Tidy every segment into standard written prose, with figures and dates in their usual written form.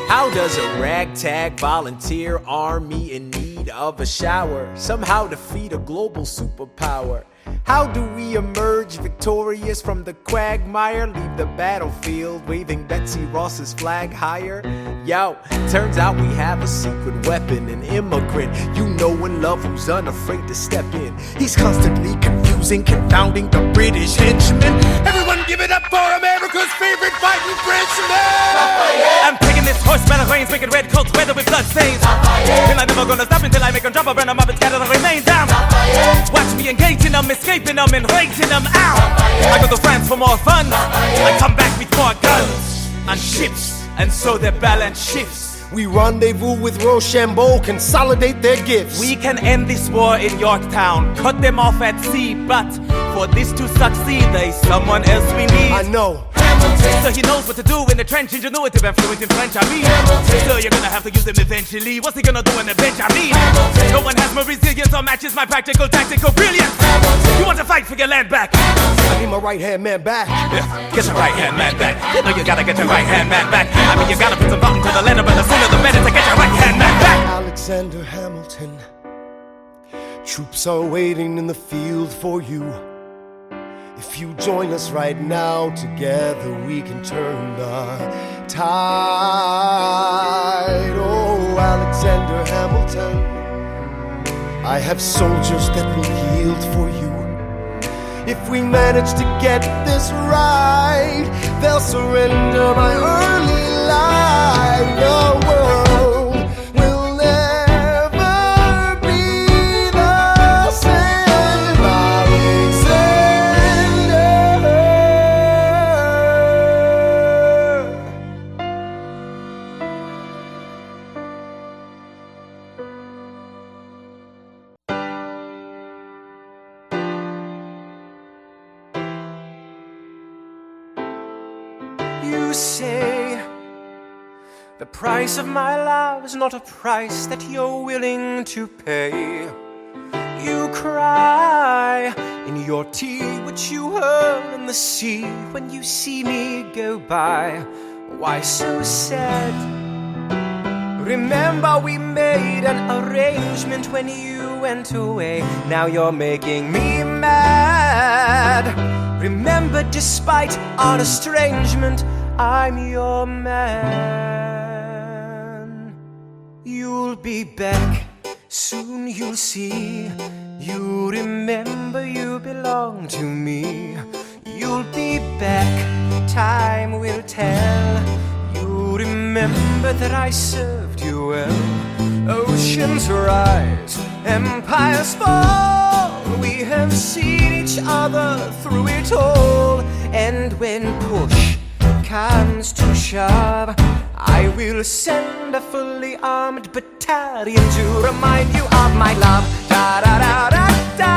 How does a ragtag volunteer army in need of a shower somehow defeat a global superpower? How do we emerge victorious from the quagmire? Leave the battlefield waving Betsy Ross's flag higher? Yo, turns out we have a secret weapon, an immigrant you know and love who's unafraid to step in. He's constantly confusing, confounding the British henchmen. Everyone give it up for America's favorite fighting Frenchman! I'm taking this horse by the reins, making red coats weather with blood stains. And I'm never gonna stop until I make them drop a burn them up and scatter the remains down. Watch me engaging them, escaping them, and rating them out. I go to France for more fun. I come back with more guns and ships, and so their balance shifts. We rendezvous with Rochambeau, consolidate their gifts. We can end this war in Yorktown, cut them off at sea, but for this to succeed, there's someone else we need. I know. So he knows what to do in the trench, ingenuitive and fluent in French, I mean. So you're gonna have to use him eventually. What's he gonna do in the bench, I mean? No one has more resilience or matches my practical, tactical brilliance. You want to fight for your land back? I need my right-hand man back. Yeah, get your right-hand man back. You know you gotta get your right-hand man back. I mean, you gotta put some thought into the letter, but the sooner the better to get your right-hand man back. Alexander Hamilton, troops are waiting in the field for you. If you join us right now, together we can turn the tide. Oh, Alexander Hamilton, I have soldiers that will yield for you. If we manage to get this right, they'll surrender my early life. The world will never be the same. You say the price of my love is not a price that you're willing to pay. You cry in your tea, which you hurl in the sea when you see me go by. Why so sad? Remember we made an arrangement when you went away. Now you're making me mad. Remember, despite our estrangement, I'm your man. You'll be back, soon you'll see. You remember you belong to me. You'll be back, time will tell. You remember that I served you well. Oceans rise, empires fall. We have seen each other through it all. And when push comes to shove, I will send a fully armed battalion to remind you of my love. Da da da da da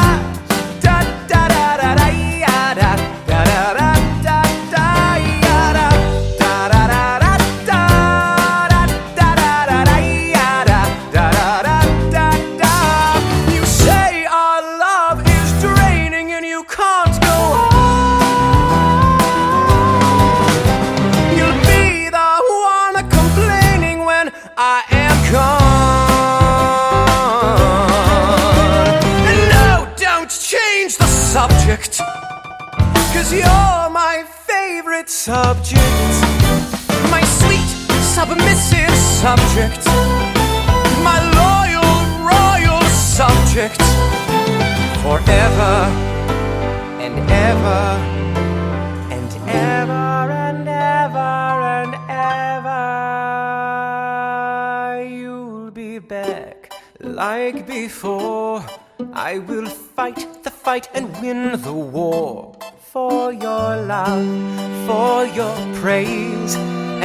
da da da da da da da da da da. Subject, 'cause you're my favorite subject, my sweet submissive subject, my loyal royal subject, forever and ever and ever and ever and ever. You'll be back like before. I will fight the fight and win the war for your love, for your praise,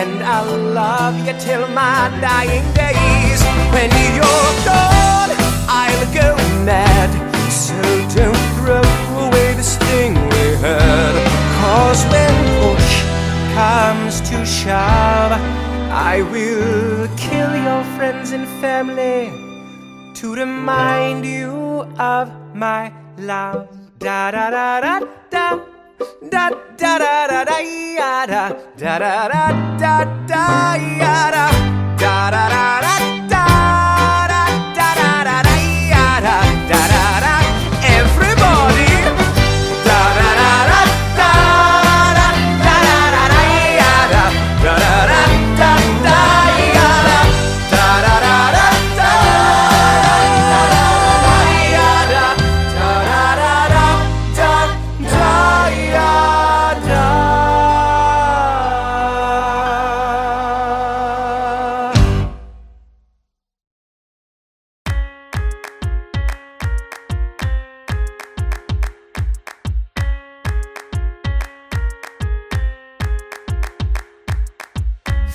and I'll love you till my dying days. When you're gone, I'll go mad, so don't throw away this thing we had. 'Cause when push comes to shove, I will kill your friends and family to remind you of my love. Da da da da da da da da da da da da da da da da da. da da da da da da da da da da da da da. Everybody, da da da da da da da da da da da da da da da da da da da.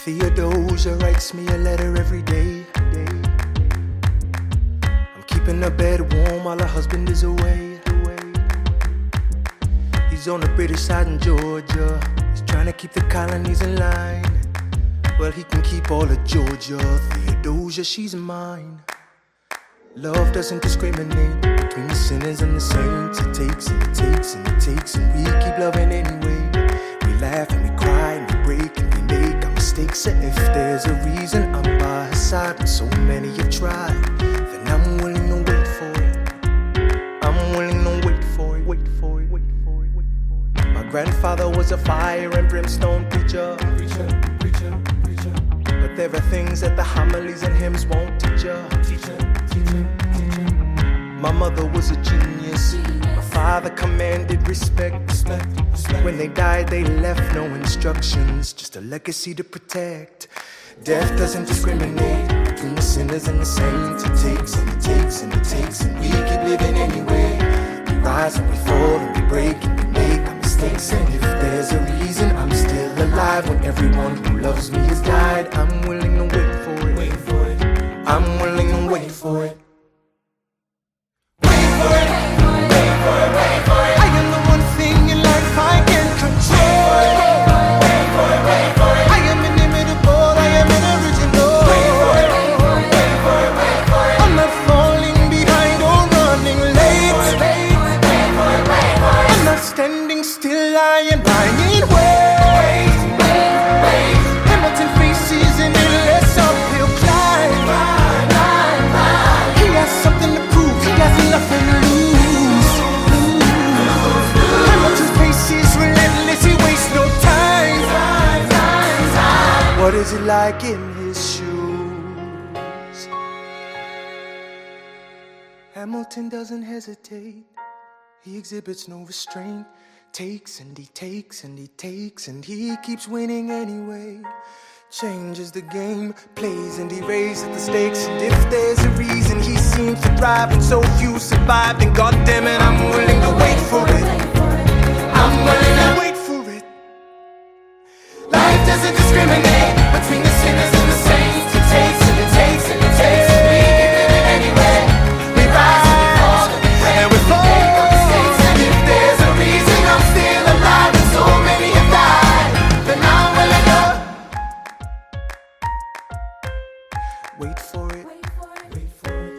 Theodosia writes me a letter every day. I'm keeping her bed warm while her husband is away. He's on the British side in Georgia. He's trying to keep the colonies in line. Well, he can keep all of Georgia. Theodosia, she's mine. Love doesn't discriminate between the sinners and the saints. It takes and it takes and it takes, and we keep loving anyway. We laugh and we cry and we break and we make our mistakes. And if there's a reason I'm by her side when so many have tried, then I'm willing to wait for it. I'm willing to wait for it, wait for it, wait for it, wait for it. My grandfather was a fire and brimstone preacher. But there are things that the homilies and hymns won't teach ya. My mother was a genius. My father commanded respect. When they died, they left no instructions, just a legacy to protect. Death doesn't discriminate between the sinners and the saints. It takes and it takes and it takes, and we keep living anyway. We rise and we fall and we break and we make our mistakes. And if there's a reason I'm still alive when everyone who loves me has died, I'm willing to wait for it. Wait for it. I'm willing to wait for it. I am the one thing in life I can control. I am inimitable, I am an original. I'm not falling behind or running late. I'm not standing still, I am lying wait. Hamilton faces an endless uphill climb. He has something to prove, he has nothing to lose. What is it like in his shoes? Hamilton doesn't hesitate. He exhibits no restraint. Takes and he takes and he takes, and he keeps winning anyway. Changes the game, plays and he raises the stakes. And if there's a reason he seems to thrive and so few survive, then goddammit, I'm willing to wait for it. I'm willing to wait for it. Life doesn't discriminate between the sinners and the saints. It takes and it takes and it takes, and we keep living anyway. We rise and we fall and we make our mistakes. And if there's a reason I'm still alive and so many have died, then I'm willing to wait for it. Wait for it. Wait for it.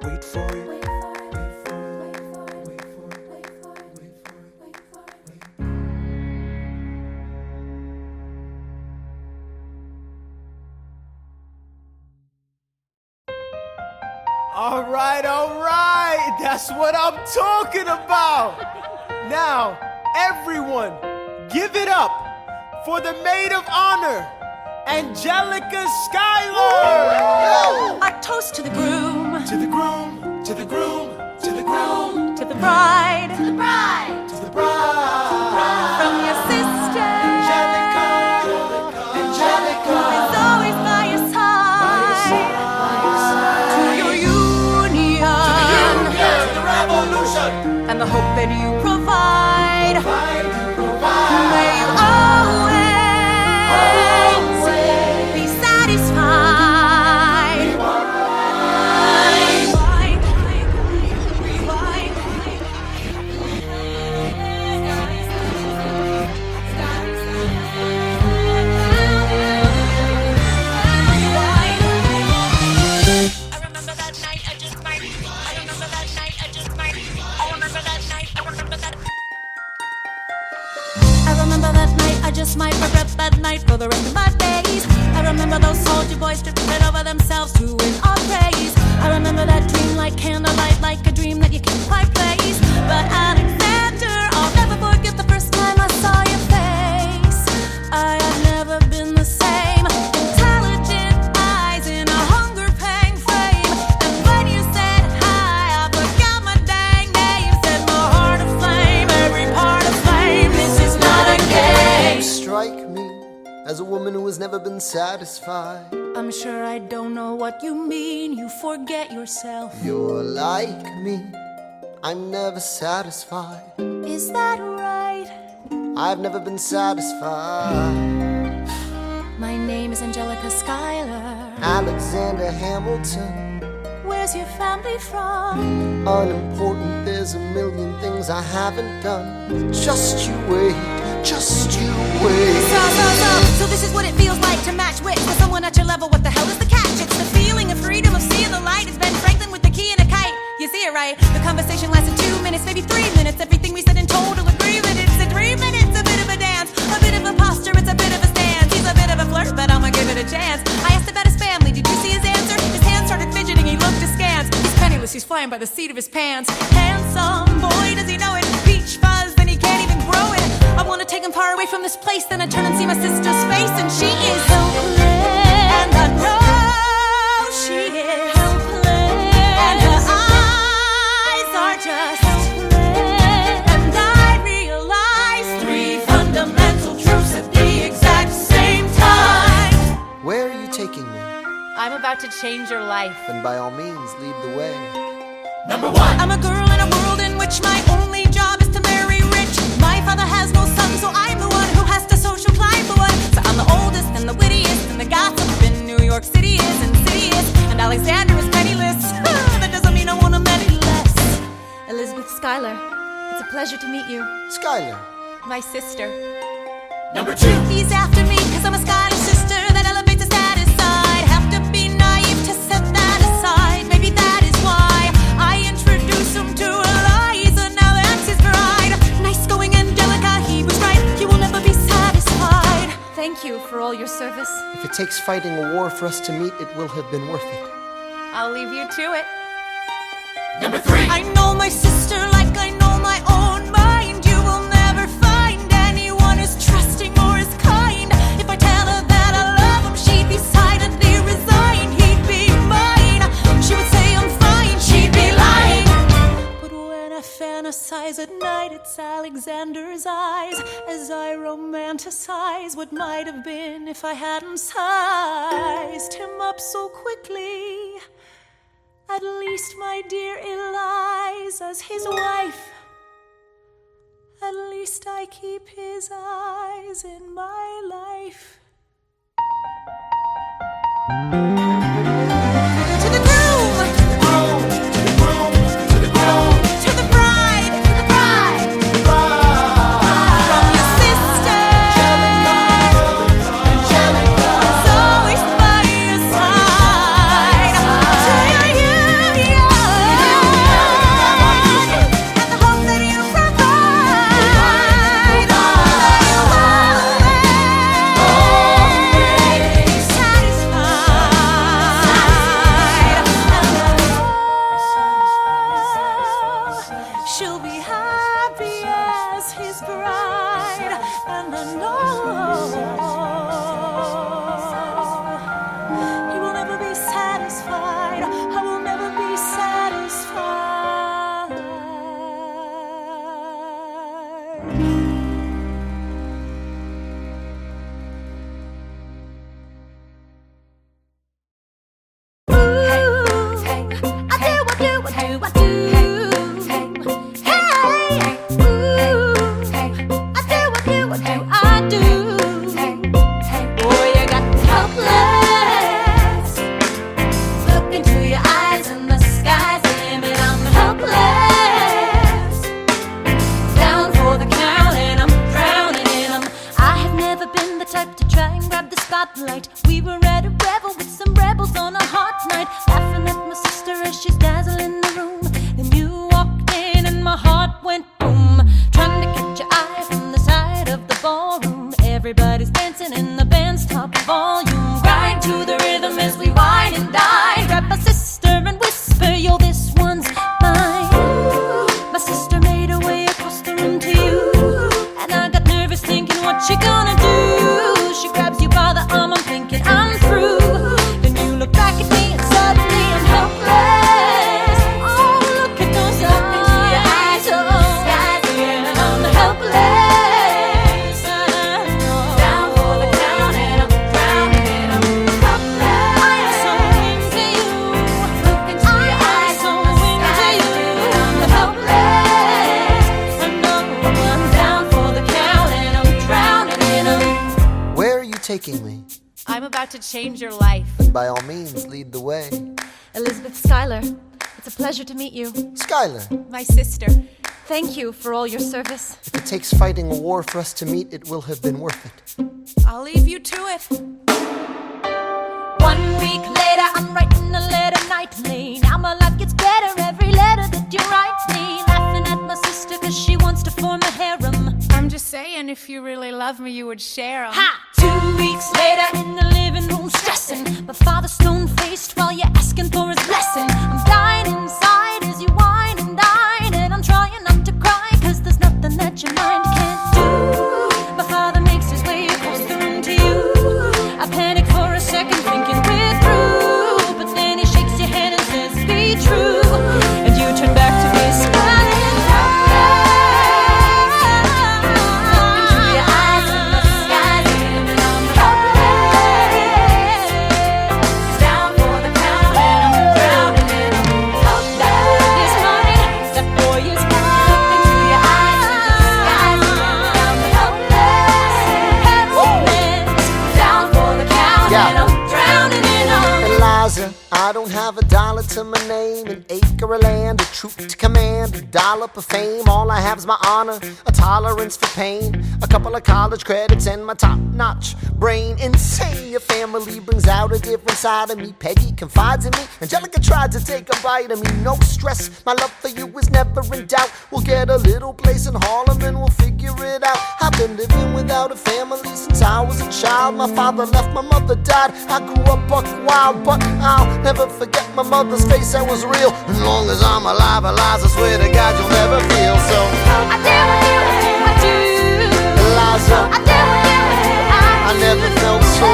Wait for it. Wait for it. Wait for it. Wait for it. Wait for it. Wait for it. All right, that's what I'm talking about. Now, everyone, give it up for the maid of honor, Angelica Schuyler. I toast to the groom, To the groom, to the groom, to the groom, to the bride, to the bride, to the bride. from your sister, Angelica, Angelica, is always by your side, to your union, to the revolution, and the hope that you provide. May you always be satisfied. I remember that night, I just might regret that night for the rest of my days. I remember remember those soldier boys tripping over themselves to win our praise. I remember that dream like candlelight, like a dream that you can't quite place. But Alexander, I'll never forget the first time I saw your face. I have never been the same. Intelligent eyes in a hunger-pang frame. And when you said hi, I forgot my dang name. Set my heart aflame, every part aflame. This is not a game. You strike me as a woman who has never been satisfied. I'm sure I don't know what you mean. You forget yourself. You're like me, I'm never satisfied. Is that right? I've never been satisfied. My name is Angelica Schuyler. Alexander Hamilton, Where's your family from? unimportant, there's a million things I haven't done. Just you wait, just you wait. So this is what it feels like to match wits with someone at your level. What the hell is the catch? It's the feeling of freedom, of seeing the light. It's Ben Franklin with the key and a kite. You see it right? The conversation lasted 2 minutes, maybe 3 minutes. Everything we said in total agreement. It's a dream and it's a bit of a dance, a bit of a posture, it's a bit of a stance. He's a bit of a flirt, but I'ma give it a chance. I asked about his family, did you see his answer? His hands started fidgeting, he looked askance. He's penniless, he's flying by the seat of his pants. Handsome, boy, does he know it? Peach fuzz, and he can't even grow it. I wanna take him far away from this place, then I turn and see my sister's face, and she is helpless. And I know she is helpless. And her eyes are just helpless. And I realize 3 fundamental truths at the exact same time. Where are you taking me? I'm about to change your life. Then by all means, lead the way. I'm a girl in a world in which my only job is to marry rich. My father has no son, so I'm the one who has to social climb for one. So I'm the oldest and the wittiest, and the gossip in New York City is insidious. And Alexander is penniless. That doesn't mean I want him any less. Elizabeth Schuyler, it's a pleasure to meet you. Skylar, My sister. Number 2. He's after me, cause I'm a Schuyler sister. That elevates the status side. Have to be naive to set that aside. Maybe that is why I introduce him to Eliza. Now that's his bride. Nice going, Angelica, he was right. You will never be satisfied. Thank you for all your service. if it takes fighting a war for us to meet, it will have been worth it. I'll leave you to it. Number 3. I know my sister like I know my own mind. You will never find anyone as trusting or as kind. If I tell her that I love him, she'd be silently resigned. He'd be mine. She would say I'm fine. She'd be lying. But when I fantasize at night, it's Alexander's eyes as I romanticize what might have been if I hadn't sized him up so quickly. At least, my dear Eliza's his wife. At least I keep his eyes in my life. To the groom! To the groom! To the groom! To the groom! To the bride! To the bride! To the bride! From your sister! Angelica! It's always by your side! To your union! And the hope that you provide! That you always be satisfied. She'll be happy as his bride, and I know he will never be satisfied. I will never be satisfied. We were at a revel with some rebels on a hot night, laughing at my sister as she's dazzling the room. Then you walked in and my heart went boom, trying to catch your eye from the side of the ballroom. Everybody's dancing in the band's top volume. Ride to taking me? I'm about to change your life. And by all means, lead the way. Elizabeth Schuyler, it's a pleasure to meet you. Schuyler, My sister. Thank you for all your service. if it takes fighting a war for us to meet, it will have been worth it. I'll leave you to it. 1 week later, I'm writing a letter nightly. Now my life gets better every letter that you write me. Laughing at my sister cause she wants to form a harem. I'm just saying, if you really love me, you would share 'em. Ha! 2 weeks later, in the living room stressing. My father's stone-faced while you're asking for his blessing. I'm dying inside as you whine and dine. And I'm trying not to cry cause there's nothing that your mind can't do. My father makes his way across the room to you. I panic for a second thinking we're through. But then he shakes your hand and says, be true. And you turn back to me smiling. Into your eyes and the skies and I'm helpless. Down for the count and I'm drowning and I'm helpless. This morning, that boy is gone. Into your eyes and the skies and I'm helpless. Helpless. Down for the count and I'm drowning and I'm Eliza, I don't have a dollar to my name, an acre of land, a troop to command, a dollop of fame. All I have is my honor, a tolerance for pain, a couple of college credits and my top-notch brain. Insane, your family brings out a different side of me. Peggy confides in me, Angelica tried to take a bite of me. No stress, my love for you is never in doubt. We'll get a little place in Harlem and we'll figure it out. I've been living without a family since I was a child. My father left, my mother died. I grew up buck wild, but I'll never forget my mother's face, that was real. As long as I'm alive, Eliza, swear to God you'll never feel so. I dare with you, I do. Eliza, I dare with you, I never felt so.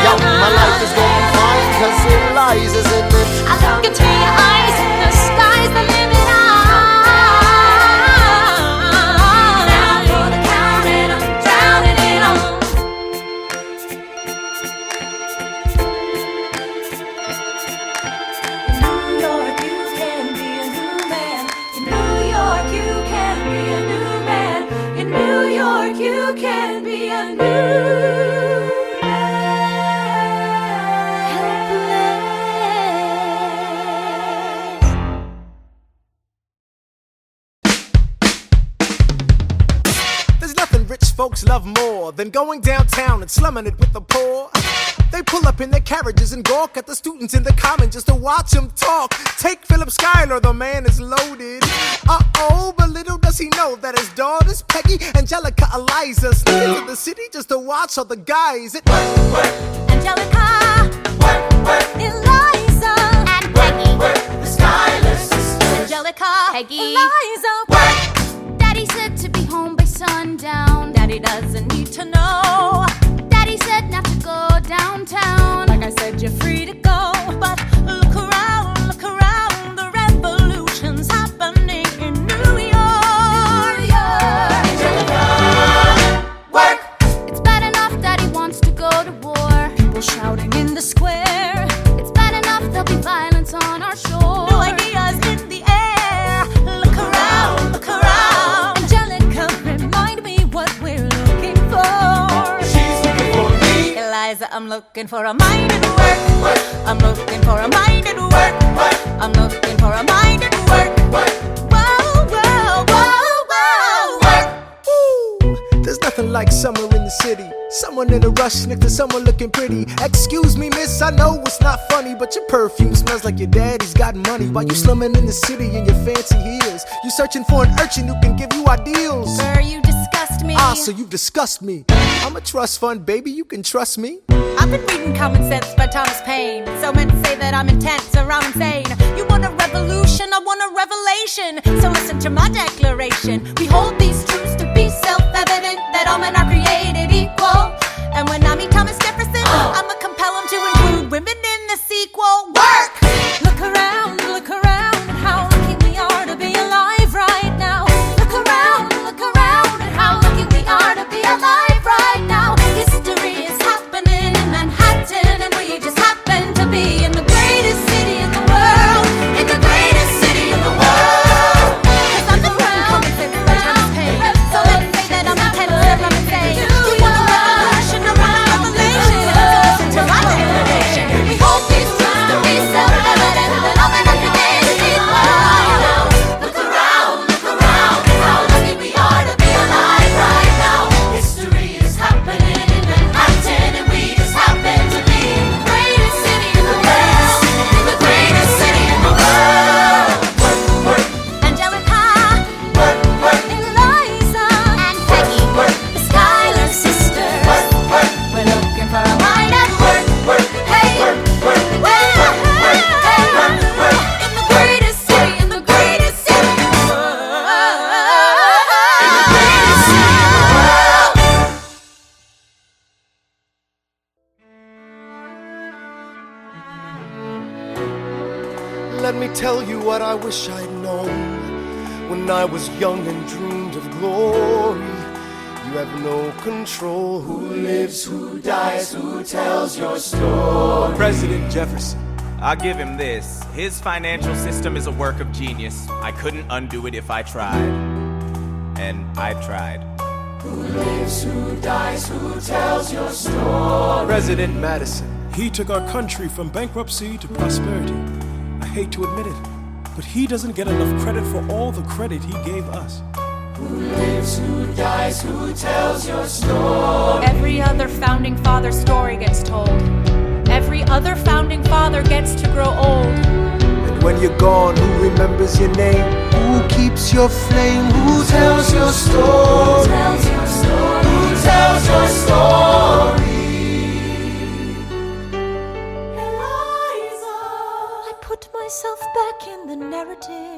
Yo, my life is going fine, cause Eliza's in it. I look into your eyes and the sky's the limit. Down for the count and I'm drowning in 'em. In New York, you can be a new man. In New York, you can be a new man. In New York, you can be a new There's nothing rich folks love more than going downtown and slumming it with the poor. They pull up in their carriages and gawk at the students in the common just to watch them talk. Take Philip Schuyler, the man is loaded. Uh-oh, but little does he know that his daughters, Peggy, Angelica, Eliza, sneak into the city just to watch all the guys. Angelica, Eliza, and Peggy, The Schuyler sisters. Angelica, Peggy. Eliza. Daddy said to be home by sundown. Daddy doesn't need to know. Daddy said not to go downtown. Like I said, you're free to go, but look around, the revolution's happening in New York. Work. It's bad enough Daddy wants to go to war. People shouting in the square, It's bad enough there'll be violence on our shore. new ideas in the air. Look around, Angelica, remind me what we're looking for. She's looking for me. Eliza, I'm looking for a mind at work. I'm looking for a mind at work. I'm looking for a mind at work. Whoa, whoa, whoa, whoa, work. Ooh, there's nothing like summer in the city. Someone in a rush next to someone looking pretty. Excuse me, miss, I know it's not funny, but your perfume smells like your daddy's got money. While you slumming in the city in your fancy heels, you searching for an urchin who can give you ideals. Sir, you disgust me. Ah, so you disgust me. I'm a trust fund, baby, you can trust me. I've been reading Common Sense by Thomas Paine. So men say that I'm intense or I'm insane. You want a revolution, I want a revelation. So listen to my declaration. We hold these truths to be self-evident, that all men are created equal. And when I meet Thomas Jefferson, I'ma compel him to include women in the sequel. Work! Look around at how lucky we are to be alive right now. Look around at how lucky we are to be alive right now. History is happening in Manhattan, and we just happen to be in the greatest city in the world. In the greatest city in the world. 'Cause I'm the crown, tell you what I wish I'd known when I was young and dreamed of glory. You have no control. Who lives, who dies, who tells your story? President Jefferson. I'll give him this. His financial system is a work of genius. I couldn't undo it if I tried. And I tried. Who lives, who dies, who tells your story? President Madison. He took our country from bankruptcy to prosperity. I hate to admit it, but he doesn't get enough credit for all the credit he gave us. Who lives, who dies, who tells your story? Every other founding father story gets told. Every other founding father gets to grow old. And when you're gone, who remembers your name? Who keeps your flame? Who tells your story? Who tells your story? Who tells your story? Eliza, I put myself back in the narrative.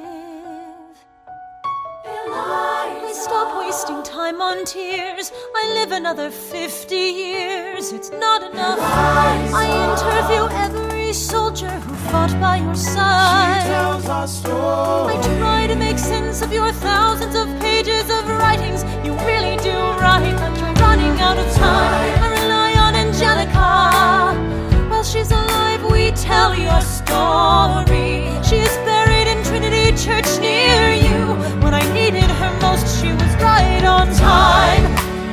I stop wasting time on tears. I live another 50 years. It's not enough. I interview every soldier who fought by your side. She tells our story. I try to make sense of your thousands of pages of writings. You really do write, but you're running out of time. I rely on Angelica. While she's alive, we tell your story. She is buried in Trinity Church near you. When I needed her most, she was right on time.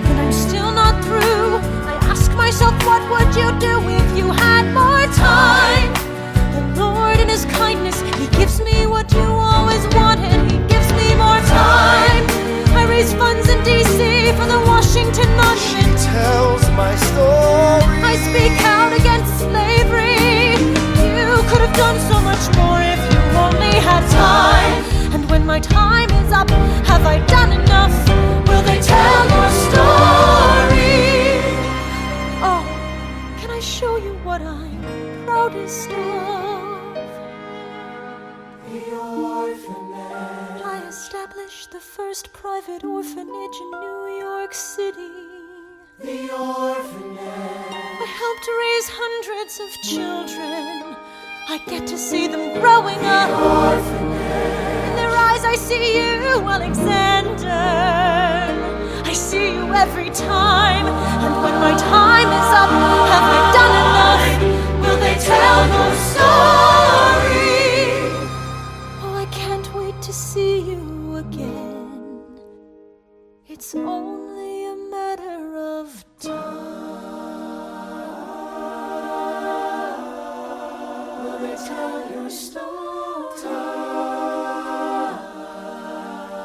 And I'm still not through. I ask myself, what would you do if you had more time? The Lord in His kindness, He gives me what you always wanted. He gives me more time. I raise funds in D.C. for the Washington Monument. She tells my story. I speak out against slavery. You could have done so much more if you only had time. And when my time is up, have I done enough? Will they tell your story? Oh, can I show you what I'm proudest of? The orphanage. I established the first private orphanage in New York City. The orphanage. I helped raise hundreds of children. I get to see them growing up. In their eyes I see you, Alexander. I see you every time. And when my time is up, have I done enough? Will they tell your story? Oh, I can't wait to see you again. It's only a matter of time. Will they tell your story?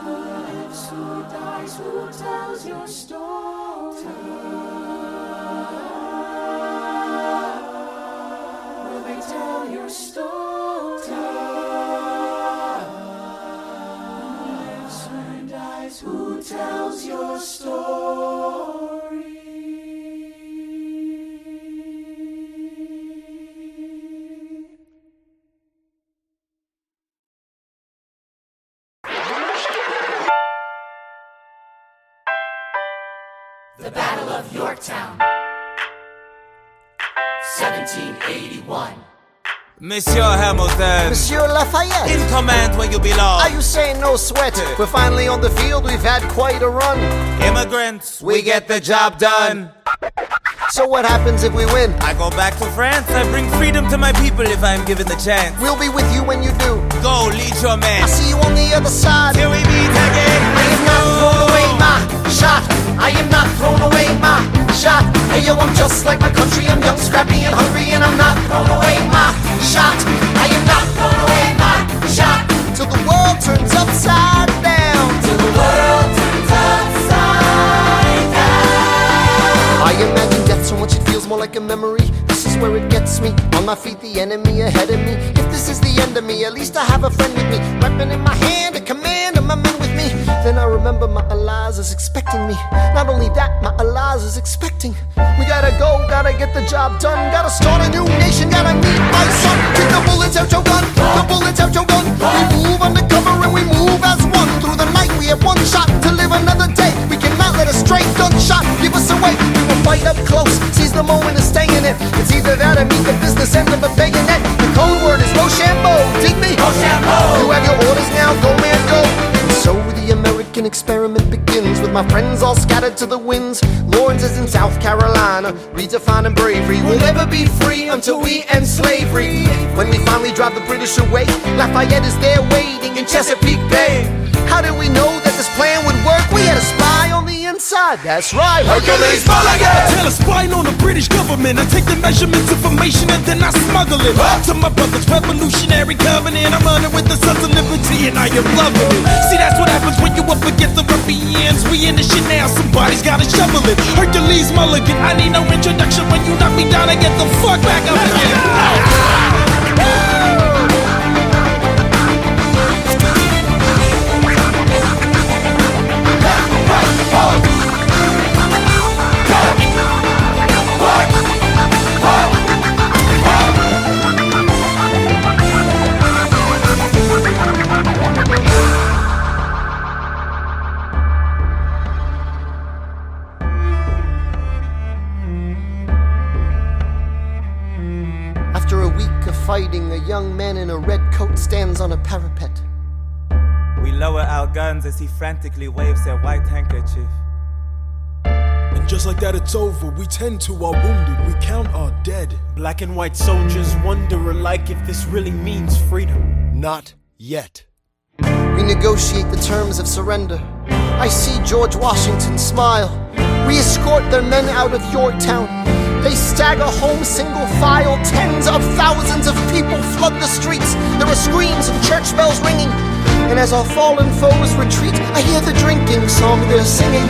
Who lives, who dies, who tells your story? Will they tell your story? Who lives, who dies, who tells your story? The Battle of Yorktown, 1781. Monsieur Hamilton, Monsieur Lafayette, in command where you belong. are you saying no sweat? We're finally on the field, we've had quite a run. Immigrants, we get the job done. So what happens if we win? I go back to France. I bring freedom to my people if I'm given the chance. We'll be with you when you do. Go, lead your men. I'll see you on the other side. Till we meet again. I am not throwing away my shot. I am not throwing away my shot. Hey yo, I'm just like my country. I'm young, scrappy, and hungry, and I'm not throwing away my shot. I am not throwing away my shot. Till the world turns upside down. Till the world turns upside down. I imagine death so much it feels more like a memory. This is where it gets me. On my feet, the enemy ahead of me. If this is the end of me, at least I have a friend with me. Weapon in my hand, a command of my men with me. Then I remember my Eliza's expecting me. Not only that, my Eliza's expecting. We gotta go, gotta get the job done. Gotta start a new nation, gotta meet my son. Take the bullets out your gun, the bullets out your gun. We move undercover and we move as one. Through the night we have one shot to live another day. We cannot let a stray gunshot give us away. We will fight up close, seize the moment and stay in it. It's either that or meet the business end of a bayonet. The code word is Rochambeau, dig me? Rochambeau. You have your orders now, go man, go. And so the American experiment begins with my friends all scattered to the winds. Lawrence is in South Carolina, redefining bravery. We'll never be free until we end slavery. When we finally drive the British away, Lafayette is there waiting in Chesapeake Bay. How did we know that this plan would work? We had a spy on the inside, that's right, Hercules Mulligan! Tell a spy on the British government. I take the measurements, information, and then I smuggle it to my brother's revolutionary covenant. I'm running with the Sons of Liberty, and I am loving it. See, that's what happens when you up against the ruffians. We in the shit now, somebody's gotta shovel it. Hercules Mulligan, I need no introduction. When you knock me down, I get the fuck back up again. After a week of fighting, a young man in a red coat stands on a parapet. We lower our guns as he frantically waves their white handkerchief. And just like that, it's over. We tend to our wounded, we count our dead. Black and white soldiers wonder alike if this really means freedom. Not yet. We negotiate the terms of surrender. I see George Washington smile. We escort their men out of Yorktown. They stagger home single file. Tens of thousands of people flood the streets. There are screams and church bells ringing. And as our fallen foes retreat, I hear the drinking song they're singing.